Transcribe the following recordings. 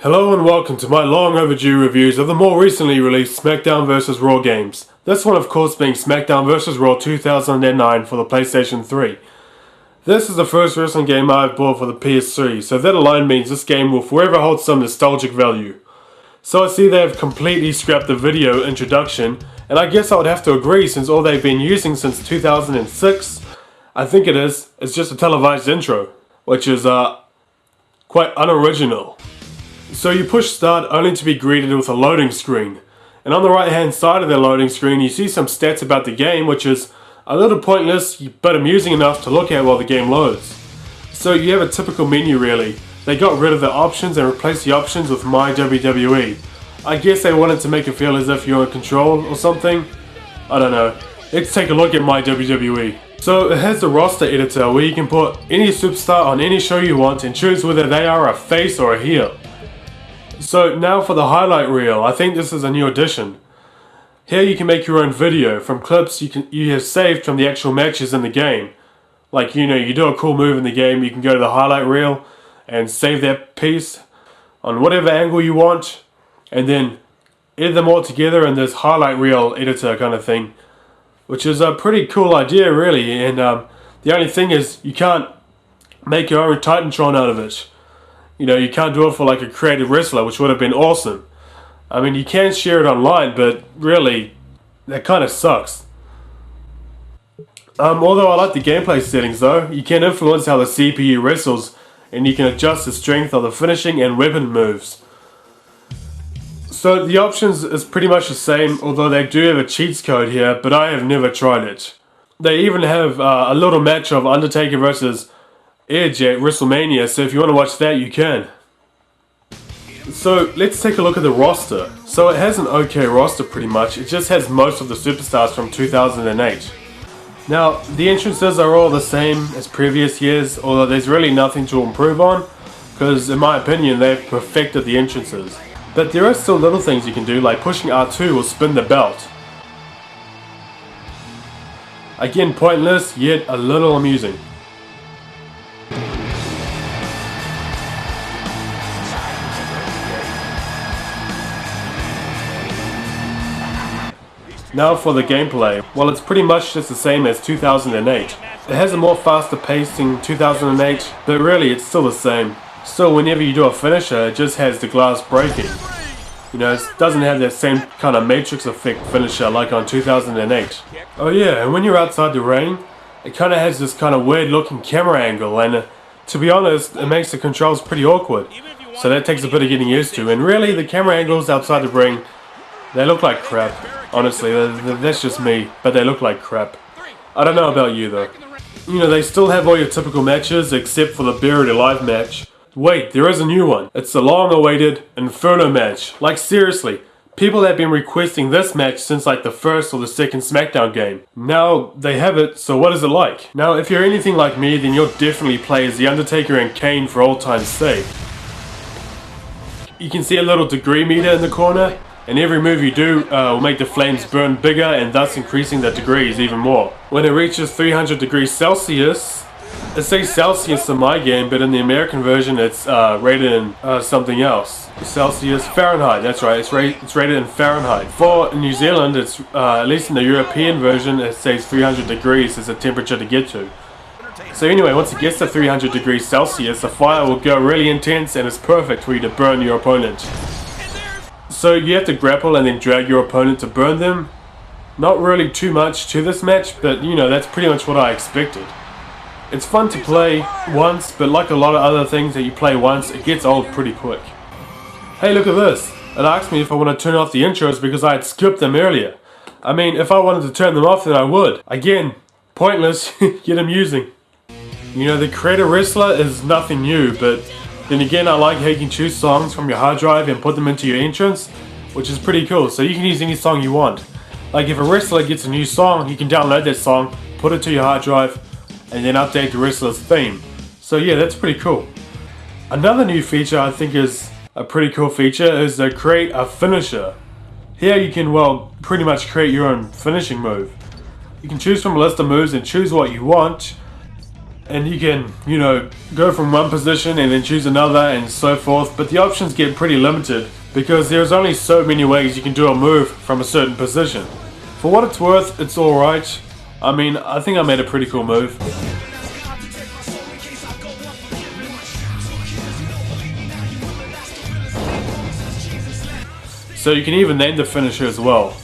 Hello and welcome to my long overdue reviews of the more recently released Smackdown Vs Raw games. This one of course being Smackdown Vs Raw 2009 for the PlayStation 3. This is the first wrestling game I've bought for the PS3, so that alone means this game will forever hold some nostalgic value. So I see they have completely scrapped the video introduction, and I guess I would have to agree since all they've been using since 2006, I think it is just a televised intro, which is quite unoriginal. So you push start only to be greeted with a loading screen, and on the right hand side of the loading screen you see some stats about the game, which is a little pointless but amusing enough to look at while the game loads. So you have a typical menu really. They got rid of the options and replaced the options with My WWE. I guess they wanted to make it feel as if you're in control or something. I don't know. Let's take a look at My WWE. So it has the roster editor where you can put any superstar on any show you want and choose whether they are a face or a heel. So now for the highlight reel. I think this is a new addition. Here you can make your own video from clips you have saved from the actual matches in the game. Like, you do a cool move in the game, you can go to the highlight reel and save that piece on whatever angle you want, and then edit them all together in this highlight reel editor kind of thing, which is a pretty cool idea really. And the only thing is you can't make your own Titantron out of it. You can't do it for like a creative wrestler, which would have been awesome. I mean, you can share it online, but really, that kind of sucks. Although I like the gameplay settings though, you can influence how the CPU wrestles, and you can adjust the strength of the finishing and weapon moves. So the options is pretty much the same, although they do have a cheats code here, but I have never tried it. They even have a little match of Undertaker versus Edge at Wrestlemania, so if you want to watch that, you can. So let's take a look at the roster. So it has an okay roster pretty much. It just has most of the superstars from 2008. Now the entrances are all the same as previous years, although there's really nothing to improve on, because in my opinion they've perfected the entrances. But there are still little things you can do, like pushing R2 will spin the belt. Again, pointless, yet a little amusing. Now for the gameplay. Well, it's pretty much just the same as 2008. It has a more faster pace in 2008, but really it's still the same. So whenever you do a finisher, it just has the glass breaking. It doesn't have that same kind of matrix effect finisher like on 2008. Oh yeah, and when you're outside the ring, it kind of has this kind of weird looking camera angle, and to be honest, it makes the controls pretty awkward. So that takes a bit of getting used to, and really the camera angles outside the ring, they look like crap. Honestly, that's just me, but they look like crap. I don't know about you though. They still have all your typical matches except for the Buried Alive match. Wait, there is a new one. It's the long-awaited Inferno Match. Like seriously, people have been requesting this match since like the first or the second Smackdown game. Now they have it, so what is it like? Now if you're anything like me, then you'll definitely play as The Undertaker and Kane for all time's sake. You can see a little degree meter in the corner, and every move you do will make the flames burn bigger and thus increasing the degrees even more. When it reaches 300 degrees Celsius, it says Celsius in my game, but in the American version it's rated in something else. Celsius, Fahrenheit, that's right, it's rated in Fahrenheit. For New Zealand, it's at least in the European version, it says 300 degrees is the temperature to get to. So anyway, once it gets to 300 degrees Celsius, the fire will go really intense and it's perfect for you to burn your opponent. So you have to grapple and then drag your opponent to burn them. Not really too much to this match, but that's pretty much what I expected. It's fun to play once, but like a lot of other things that you play once, it gets old pretty quick. Hey, look at this. It asked me if I want to turn off the intros because I had skipped them earlier. I mean, if I wanted to turn them off, then I would. Again, pointless, yet amusing. The creator wrestler is nothing new, but then again, I like how you can choose songs from your hard drive and put them into your entrance, which is pretty cool. So you can use any song you want. Like if a wrestler gets a new song, you can download that song, put it to your hard drive, and then update the wrestler's theme. So yeah, that's pretty cool. Another new feature I think is a pretty cool feature is to create a finisher. Here you can, well, pretty much create your own finishing move. You can choose from a list of moves and choose what you want. and you can, you know, go from one position and then choose another and so forth, but the options get pretty limited because there's only so many ways you can do a move from a certain position. For what it's worth, it's alright. I mean, I think I made a pretty cool move. So you can even name the finisher as well.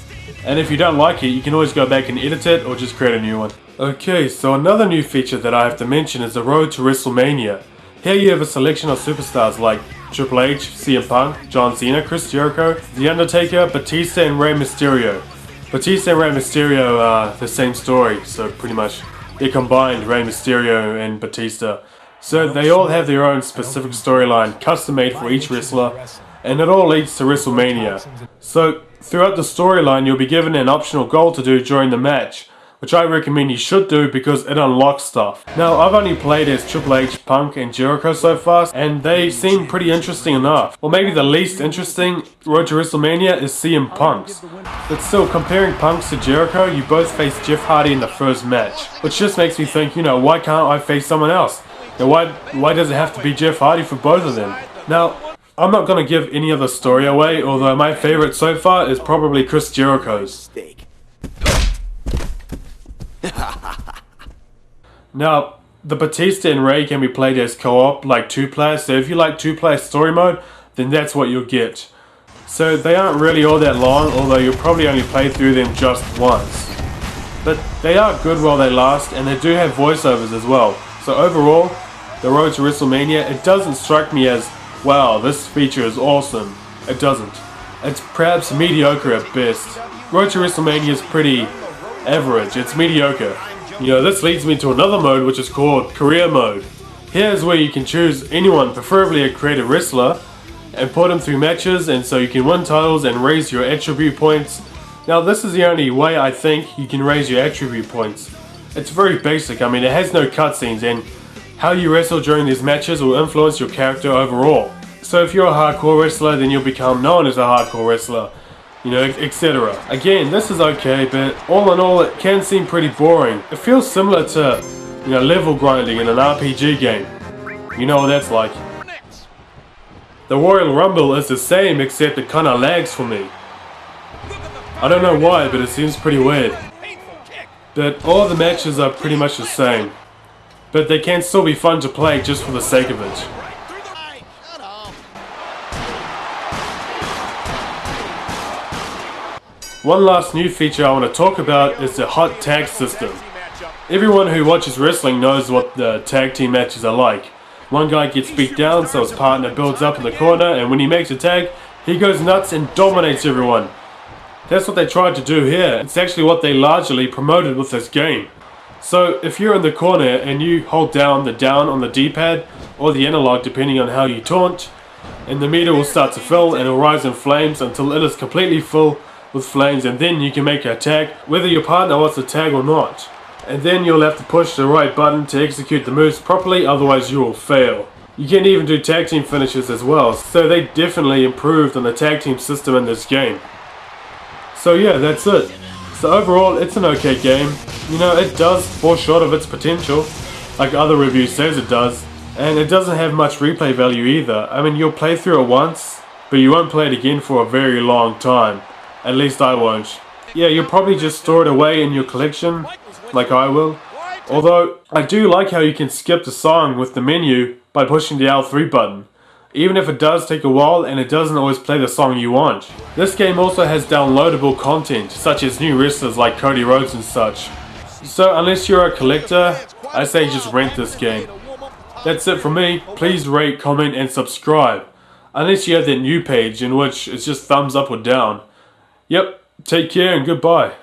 And if you don't like it, you can always go back and edit it or just create a new one. Okay, so another new feature that I have to mention is the Road to Wrestlemania. Here you have a selection of superstars like Triple H, CM Punk, John Cena, Chris Jericho, The Undertaker, Batista and Rey Mysterio. Batista and Rey Mysterio are the same story, so pretty much they combined Rey Mysterio and Batista. So they all have their own specific storyline, custom made for each wrestler, and it all leads to WrestleMania. So throughout the storyline you'll be given an optional goal to do during the match, which I recommend you should do because it unlocks stuff. Now I've only played as Triple H, Punk and Jericho so far, and they seem pretty interesting enough. Or maybe the least interesting Road to WrestleMania is CM Punk's. But still, comparing Punk's to Jericho, you both faced Jeff Hardy in the first match, which just makes me think, you know, why can't I face someone else? Now why does it have to be Jeff Hardy for both of them? Now, I'm not going to give any other story away, although my favorite so far is probably Chris Jericho's. Now, the Batista and Rey can be played as co-op, like 2-player, so if you like 2-player story mode, then that's what you'll get. So they aren't really all that long, although you'll probably only play through them just once. But they are good while they last, and they do have voiceovers as well. So overall, the Road to WrestleMania, it doesn't strike me as, wow, this feature is awesome. It doesn't. It's perhaps mediocre at best. Road to WrestleMania is pretty average. It's mediocre. You know, this leads me to another mode which is called Career Mode. Here's where you can choose anyone, preferably a creative wrestler, and put them through matches, and so you can win titles and raise your attribute points. Now this is the only way I think you can raise your attribute points. It's very basic. I mean, it has no cutscenes, and how you wrestle during these matches will influence your character overall. So if you're a hardcore wrestler, then you'll become known as a hardcore wrestler, you know, etc. Again, this is okay, but all in all, it can seem pretty boring. It feels similar to, you know, level grinding in an RPG game. You know what that's like. The Royal Rumble is the same, except it kinda lags for me. I don't know why, but it seems pretty weird. But all the matches are pretty much the same. But they can still be fun to play just for the sake of it. One last new feature I want to talk about is the hot tag system. Everyone who watches wrestling knows what the tag team matches are like. One guy gets beat down, so his partner builds up in the corner, and when he makes a tag, he goes nuts and dominates everyone. That's what they tried to do here. It's actually what they largely promoted with this game. So if you're in the corner and you hold down on the D-pad or the analog depending on how you taunt, and the meter will start to fill and it will rise in flames until it is completely full with flames, and then you can make a tag whether your partner wants to tag or not. And then you'll have to push the right button to execute the moves properly, otherwise you will fail. You can even do tag team finishes as well, so they definitely improved on the tag team system in this game. So yeah, that's it. So overall, it's an okay game. You know, it does fall short of its potential, like other reviews says it does, and it doesn't have much replay value either. I mean, you'll play through it once, but you won't play it again for a very long time. At least I won't. Yeah, you'll probably just store it away in your collection, like I will. Although, I do like how you can skip the song with the menu by pushing the L3 button, even if it does take a while and it doesn't always play the song you want. This game also has downloadable content, such as new wrestlers like Cody Rhodes and such. So unless you're a collector, I say just rent this game. That's it from me. Please rate, comment and subscribe. Unless you have that new page in which it's just thumbs up or down. Yep, take care and goodbye.